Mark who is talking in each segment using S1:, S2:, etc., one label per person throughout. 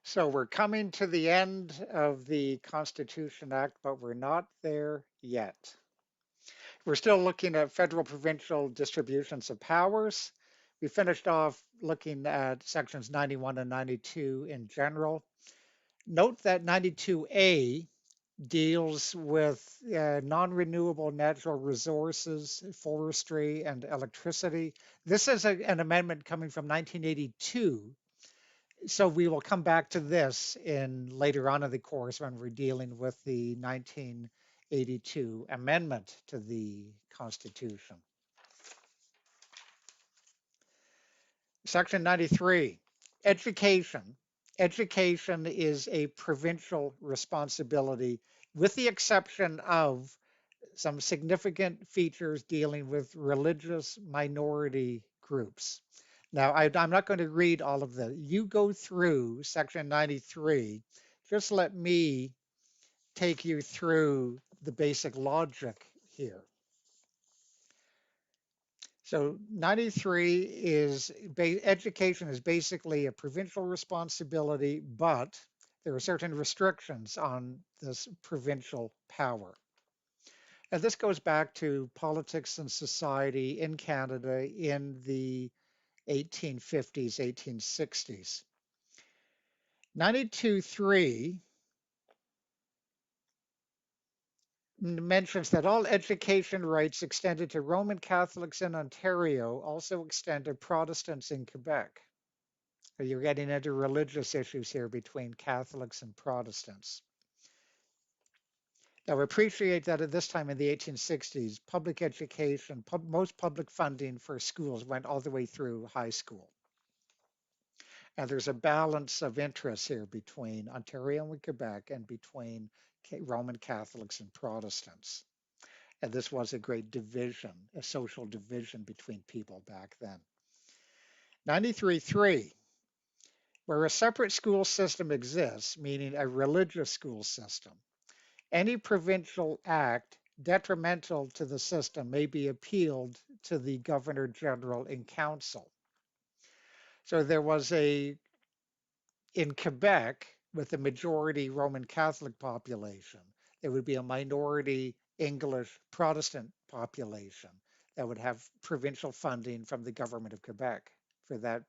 S1: So we're coming to the end of the Constitution Act, but we're not there yet. We're still looking at federal provincial distributions of powers. We finished off looking at sections 91 and 92 in general. Note that 92A deals with non-renewable natural resources, forestry, and electricity. This is an amendment coming from 1982, so we will come back to this in later on in the course when we're dealing with the 1982 amendment to the Constitution. Section 93, education. Education is a provincial responsibility with the exception of some significant features dealing with religious minority groups. Now, I'm not going to read all of that. You go through section 93. Just let me take you through the basic logic here. So 93 is education is basically a provincial responsibility, but there are certain restrictions on this provincial power. And this goes back to politics and society in Canada in the 1850s, 1860s. 92.3 mentions that all education rights extended to Roman Catholics in Ontario also extend to Protestants in Quebec. So you're getting into religious issues here between Catholics and Protestants. Now, appreciate that at this time in the 1860s, public education, most public funding for schools went all the way through high school. And there's a balance of interests here between Ontario and Quebec and between Roman Catholics and Protestants. And this was a great division, a social division between people back then. 93.3, where a separate school system exists, meaning a religious school system, any provincial act detrimental to the system may be appealed to the Governor General in Council. So there was in Quebec, with a majority Roman Catholic population, there would be a minority English Protestant population that would have provincial funding from the government of Quebec for that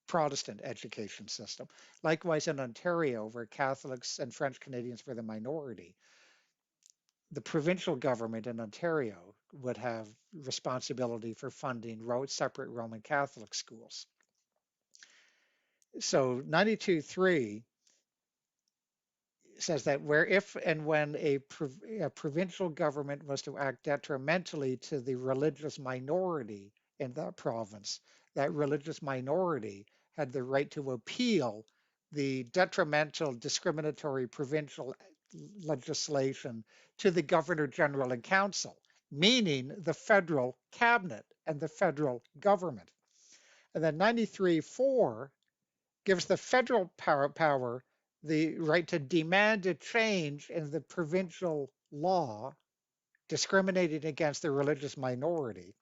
S1: Protestant education system. Likewise, in Ontario, where Catholics and French Canadians were the minority, the provincial government in Ontario would have responsibility for funding separate Roman Catholic schools. So 92.3 says that where if and when a provincial government was to act detrimentally to the religious minority in that province, that religious minority had the right to appeal the detrimental discriminatory provincial legislation to the Governor General and Council, meaning the federal cabinet and the federal government. And then 93.4 gives the federal power the right to demand a change in the provincial law discriminating against the religious minority.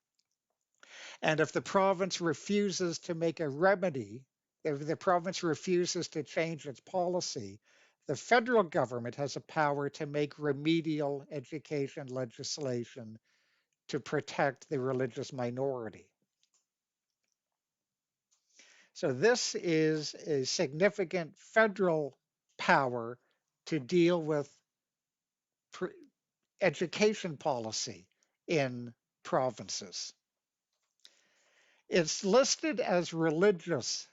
S1: And if the province refuses to make a remedy, if the province refuses to change its policy, the federal government has a power to make remedial education legislation to protect the religious minority. So this is a significant federal power to deal with education policy in provinces. It's listed as religious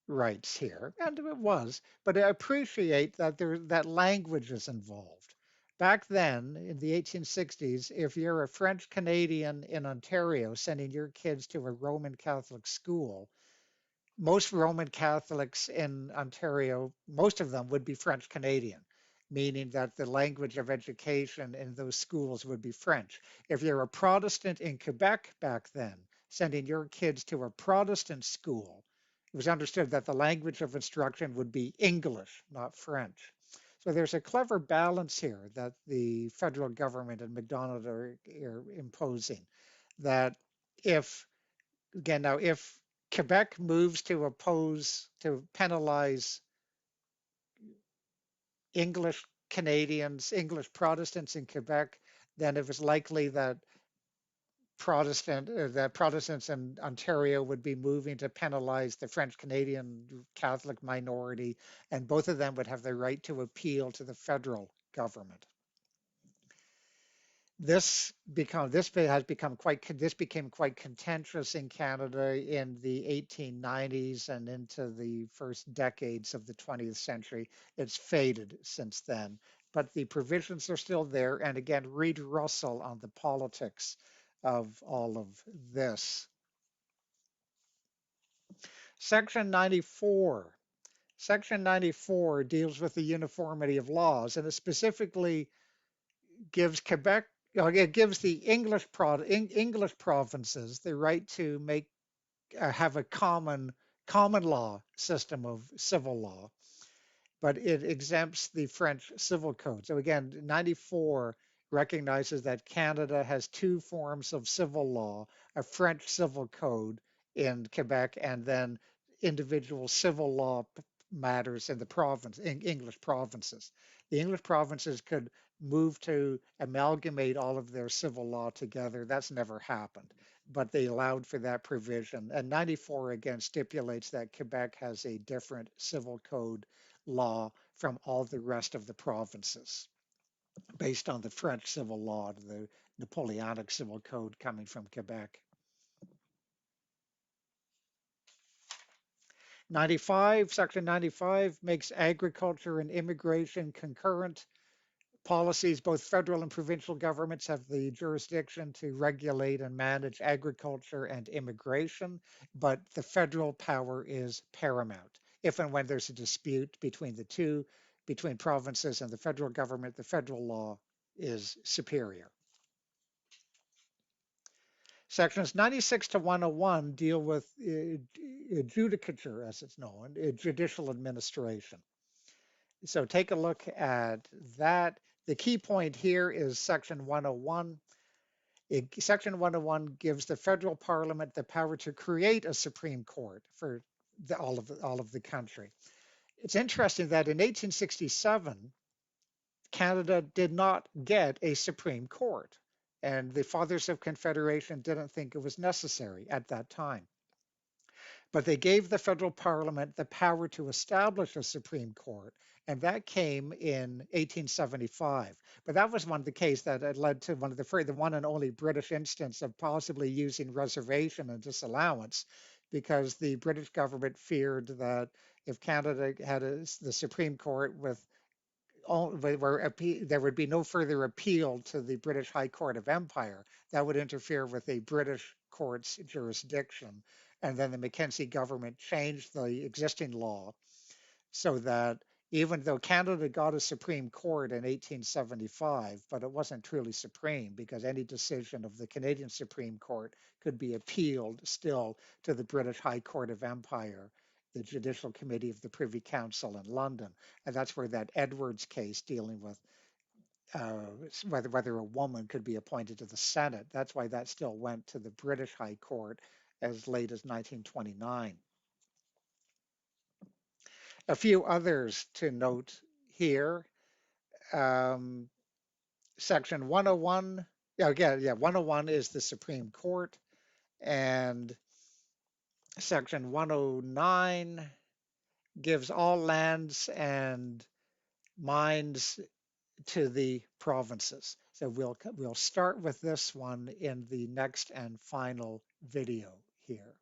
S1: rights here, and it was, but I appreciate that that language is involved. Back then, in the 1860s, if you're a French Canadian in Ontario sending your kids to a Roman Catholic school, most Roman Catholics in Ontario, most of them would be French Canadian, meaning that the language of education in those schools would be French. If you're a Protestant in Quebec back then, sending your kids to a Protestant school, it was understood that the language of instruction would be English, not French. So there's a clever balance here that the federal government and Macdonald are imposing. That if, again, now if Quebec moves to penalize English Canadians, English Protestants in Quebec, then it was likely that Protestants in Ontario would be moving to penalize the French Canadian Catholic minority, and both of them would have the right to appeal to the federal government. This became quite contentious in Canada in the 1890s and into the first decades of the 20th century. It's faded since then, but the provisions are still there. And again, read Russell on the politics of all of this. Section 94. Section 94 deals with the uniformity of laws, and it specifically gives Quebec, it gives the English provinces the right to have a common law system of civil law, but it exempts the French civil code. So again, 94 recognizes that Canada has two forms of civil law, a French civil code in Quebec, and then individual civil law matters in the in English provinces. The English provinces could move to amalgamate all of their civil law together. That's never happened, but they allowed for that provision. And 94 again stipulates that Quebec has a different civil code law from all the rest of the provinces based on the French civil law, the Napoleonic civil code coming from Quebec. 95, Section 95 makes agriculture and immigration concurrent policies. Both federal and provincial governments have the jurisdiction to regulate and manage agriculture and immigration, but the federal power is paramount. If and when there's a dispute between the two, between provinces and the federal government, the federal law is superior. Sections 96 to 101 deal with judicature, as it's known, judicial administration. So take a look at that. The key point here is Section 101. Section 101 gives the federal parliament the power to create a Supreme Court for all of the country. It's interesting that in 1867, Canada did not get a Supreme Court, and the Fathers of Confederation didn't think it was necessary at that time. But they gave the federal parliament the power to establish a Supreme Court, and that came in 1875. But that was one of the cases that had led to the one and only British instance of possibly using reservation and disallowance, because the British government feared that if Canada had the Supreme Court with where there would be no further appeal to the British High Court of Empire. That would interfere with a British court's jurisdiction. And then the Mackenzie government changed the existing law so that even though Canada got a Supreme Court in 1875, but it wasn't truly supreme because any decision of the Canadian Supreme Court could be appealed still to the British High Court of Empire, the Judicial Committee of the Privy Council in London. And that's where that Edwards case dealing with whether a woman could be appointed to the Senate, that's why that still went to the British High Court as late as 1929. A few others to note here. Section 101, 101 is the Supreme Court, and Section 109 gives all lands and mines to the provinces. So we'll start with this one in the next and final video here.